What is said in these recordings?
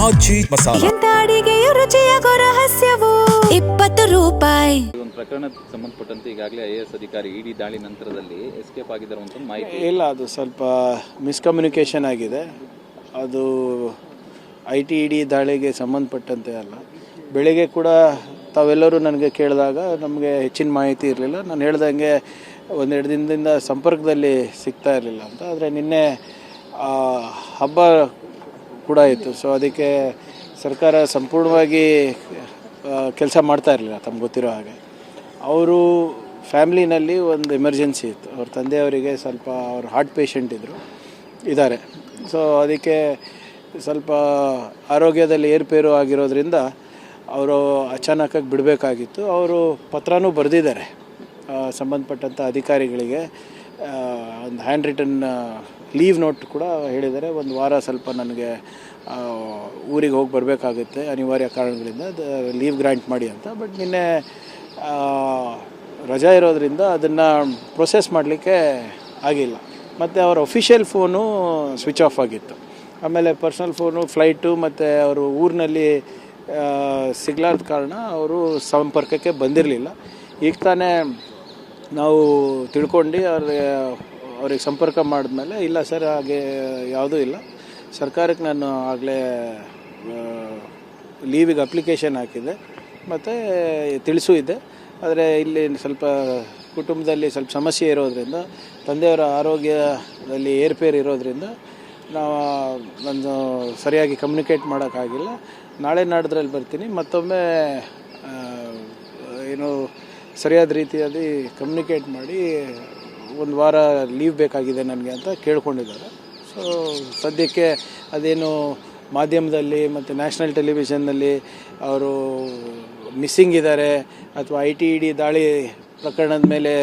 ಆಚಿ ಮಸಾಲ. ಎಂತ ಅಡಿಗೆಯ ರುಚಿಯಾಗೋ ರಹಸ್ಯವು 20 ರೂಪಾಯಿ. ಒಂದು ಪ್ರಕರಣಕ್ಕೆ ಸಂಬಂಧಪಟ್ಟಂತೆ ಈಗಾಗಲೇ IAS ಅಧಿಕಾರಿ ಇಡಿ ದಾಳಿ ನಂತರದಲ್ಲಿ ಎಸ್ಕೇಪ್ ಆಗಿದ್ದಾರಂತ ಮಾಹಿತಿ ಇಲ್ಲ. ಅದು ಸ್ವಲ್ಪ ಮಿಸ್ಕಮ್ಯುನಿಕೇಷನ್ ಆಗಿದೆ. ಅದು ITED ದಾಳಿಗೆ ಸಂಬಂಧಪಟ್ಟಂತೆ ಅಲ್ಲ. ಬೆಳಿಗ್ಗೆ ಕೂಡ ತಾವೆಲ್ಲರೂ ನನಗೆ ಕೇಳಿದಾಗ ನಮಗೆ ಹೆಚ್ಚಿನ ಮಾಹಿತಿ ಇರಲಿಲ್ಲ. ನಾನು ಹೇಳ್ದಂಗೆ ಒಂದೆರಡು ದಿನದಿಂದ ಸಂಪರ್ಕದಲ್ಲಿ ಸಿಗ್ತಾ ಇರಲಿಲ್ಲ ಅಂತ. ಆದರೆ ನಿನ್ನೆ ಹಬ್ಬ ಕೂಡ ಇತ್ತು. ಸೊ ಅದಕ್ಕೆ ಸರ್ಕಾರ ಸಂಪೂರ್ಣವಾಗಿ ಕೆಲಸ ಮಾಡ್ತಾ ಇರಲಿಲ್ಲ. ತಮ್ಗೆ ಗೊತ್ತಿರೋ ಹಾಗೆ ಅವರು ಫ್ಯಾಮ್ಲಿನಲ್ಲಿ ಒಂದು ಎಮರ್ಜೆನ್ಸಿ ಇತ್ತು. ಅವ್ರ ತಂದೆಯವರಿಗೆ ಸ್ವಲ್ಪ ಅವ್ರು ಹಾರ್ಟ್ ಪೇಷಂಟ್ ಇದ್ದಾರೆ. ಸೊ ಅದಕ್ಕೆ ಸ್ವಲ್ಪ ಆರೋಗ್ಯದಲ್ಲಿ ಏರುಪೇರು ಆಗಿರೋದ್ರಿಂದ ಅವರು ಅಚಾನಕ್ಕಾಗಿ ಬಿಡಬೇಕಾಗಿತ್ತು. ಅವರು ಪತ್ರನೂ ಬರೆದಿದ್ದಾರೆ ಸಂಬಂಧಪಟ್ಟಂಥ ಅಧಿಕಾರಿಗಳಿಗೆ. ಒಂದು ಹ್ಯಾಂಡ್ ರಿಟನ್ ಲೀವ್ ನೋಟ್ ಕೂಡ ಹೇಳಿದ್ದಾರೆ. ಒಂದು ವಾರ ಸ್ವಲ್ಪ ನನಗೆ ಊರಿಗೆ ಹೋಗಿ ಬರಬೇಕಾಗುತ್ತೆ ಅನಿವಾರ್ಯ ಕಾರಣಗಳಿಂದ, ಲೀವ್ ಗ್ರ್ಯಾಂಟ್ ಮಾಡಿ ಅಂತ. ಬಟ್ ನಿನ್ನೆ ರಜಾ ಇರೋದ್ರಿಂದ ಅದನ್ನು ಪ್ರೊಸೆಸ್ ಮಾಡಲಿಕ್ಕೆ ಆಗಿಲ್ಲ. ಮತ್ತು ಅವರ ಅಫಿಷಿಯಲ್ ಫೋನು ಸ್ವಿಚ್ ಆಫ್ ಆಗಿತ್ತು. ಆಮೇಲೆ ಪರ್ಸ್ನಲ್ ಫೋನು, ಫ್ಲೈಟು ಮತ್ತು ಅವರು ಊರಿನಲ್ಲಿ ಸಿಗ್ಲಾರ್ದ ಕಾರಣ ಅವರು ಸಂಪರ್ಕಕ್ಕೆ ಬಂದಿರಲಿಲ್ಲ. ಈಗ ತಾನೇ ನಾವು ತಿಳ್ಕೊಂಡು ಅವ್ರಿಗೆ ಸಂಪರ್ಕ ಮಾಡಿದ್ಮೇಲೆ ಇಲ್ಲ ಸರ್ ಹಾಗೆ ಯಾವುದೂ ಇಲ್ಲ, ಸರ್ಕಾರಕ್ಕೆ ನಾನು ಆಗಲೇ ಲೀವಿಗೆ ಅಪ್ಲಿಕೇಶನ್ ಹಾಕಿದ್ದೆ ಮತ್ತು ತಿಳಿಸೂ ಇದೆ. ಆದರೆ ಇಲ್ಲಿ ಸ್ವಲ್ಪ ಕುಟುಂಬದಲ್ಲಿ ಸ್ವಲ್ಪ ಸಮಸ್ಯೆ ಇರೋದರಿಂದ, ತಂದೆಯವರ ಆರೋಗ್ಯದಲ್ಲಿ ಏರ್ಪೇರು ಇರೋದರಿಂದ ನಾನು ಸರಿಯಾಗಿ ಕಮ್ಯುನಿಕೇಟ್ ಮಾಡೋಕ್ಕಾಗಿಲ್ಲ. ನಾಳೆ ನಾಡಿದ್ರಲ್ಲಿ ಬರ್ತೀನಿ. ಮತ್ತೊಮ್ಮೆ ಏನು ಸರಿಯಾದ ರೀತಿಯಲ್ಲಿ ಕಮ್ಯುನಿಕೇಟ್ ಮಾಡಿ ಒಂದು ವಾರ ಲೀವ್ ಬೇಕಾಗಿದೆ ನನಗೆ ಅಂತ ಕೇಳ್ಕೊಂಡಿದ್ದಾರೆ. ಸೊ ಸದ್ಯಕ್ಕೆ ಅದೇನು ಮಾಧ್ಯಮದಲ್ಲಿ ಮತ್ತು ನ್ಯಾಷನಲ್ ಟೆಲಿವಿಷನ್ನಲ್ಲಿ ಅವರು ಮಿಸ್ಸಿಂಗ್ ಇದ್ದಾರೆ ಅಥವಾ ITED ದಾಳಿ ಪ್ರಕರಣದ ಮೇಲೆ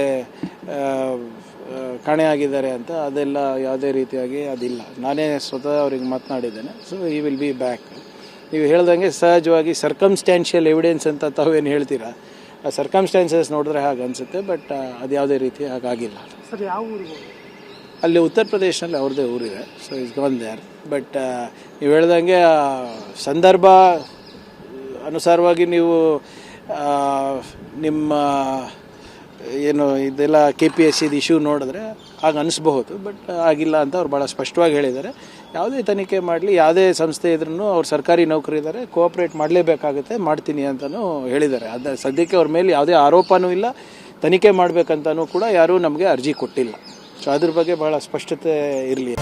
ಕಾಣೆಯಾಗಿದ್ದಾರೆ ಅಂತ ಅದೆಲ್ಲ ಯಾವುದೇ ರೀತಿಯಾಗಿ ಅದಿಲ್ಲ. ನಾನೇ ಸ್ವತಃ ಅವ್ರಿಗೆ ಮಾತನಾಡಿದ್ದೇನೆ. ಸೊ ಈ ವಿಲ್ ಬಿ ಬ್ಯಾಕ್. ನೀವು ಹೇಳ್ದಂಗೆ ಸಹಜವಾಗಿ ಸರ್ಕಮ್ಸ್ಟ್ಯಾನ್ಷಿಯಲ್ ಎವಿಡೆನ್ಸ್ ಅಂತ ತಾವೇನು ಹೇಳ್ತೀರಾ, ಆ ಸರ್ಕಮ್ಸ್ಟ್ಯಾನ್ಸಸ್ ನೋಡಿದ್ರೆ ಹಾಗೆ ಅನಿಸುತ್ತೆ. ಬಟ್ ಅದು ಯಾವುದೇ ರೀತಿ ಹಾಗಾಗಿಲ್ಲ. ಸರ್, ಯಾವ ಊರಿಗೆ? ಅಲ್ಲಿ ಉತ್ತರ ಪ್ರದೇಶನಲ್ಲಿ ಅವ್ರದ್ದೇ ಊರಿದೆ. So is gone there. But ನೀವು ಹೇಳ್ದಂಗೆ ಸಂದರ್ಭ ಅನುಸಾರವಾಗಿ ನೀವು ನಿಮ್ಮ ಏನು ಇದೆಲ್ಲ KPSC ಇಶ್ಯೂ ನೋಡಿದ್ರೆ ಆಗ ಅನಿಸ್ಬಹುದು. ಬಟ್ ಆಗಿಲ್ಲ ಅಂತ ಅವ್ರು ಭಾಳ ಸ್ಪಷ್ಟವಾಗಿ ಹೇಳಿದ್ದಾರೆ. ಯಾವುದೇ ತನಿಖೆ ಮಾಡಲಿ, ಯಾವುದೇ ಸಂಸ್ಥೆ ಇದ್ರೂ ಅವ್ರು ಸರ್ಕಾರಿ ನೌಕರಿದ್ದಾರೆ, ಕೋಆಪ್ರೇಟ್ ಮಾಡಲೇಬೇಕಾಗುತ್ತೆ, ಮಾಡ್ತೀನಿ ಅಂತಲೂ ಹೇಳಿದ್ದಾರೆ. ಅದು ಸದ್ಯಕ್ಕೆ ಅವ್ರ ಮೇಲೆ ಯಾವುದೇ ಆರೋಪನೂ ಇಲ್ಲ. ತನಿಖೆ ಮಾಡಬೇಕಂತನೂ ಕೂಡ ಯಾರೂ ನಮಗೆ ಅರ್ಜಿ ಕೊಟ್ಟಿಲ್ಲ. ಸೊ ಅದ್ರ ಬಗ್ಗೆ ಭಾಳ ಸ್ಪಷ್ಟತೆ ಇರಲಿ.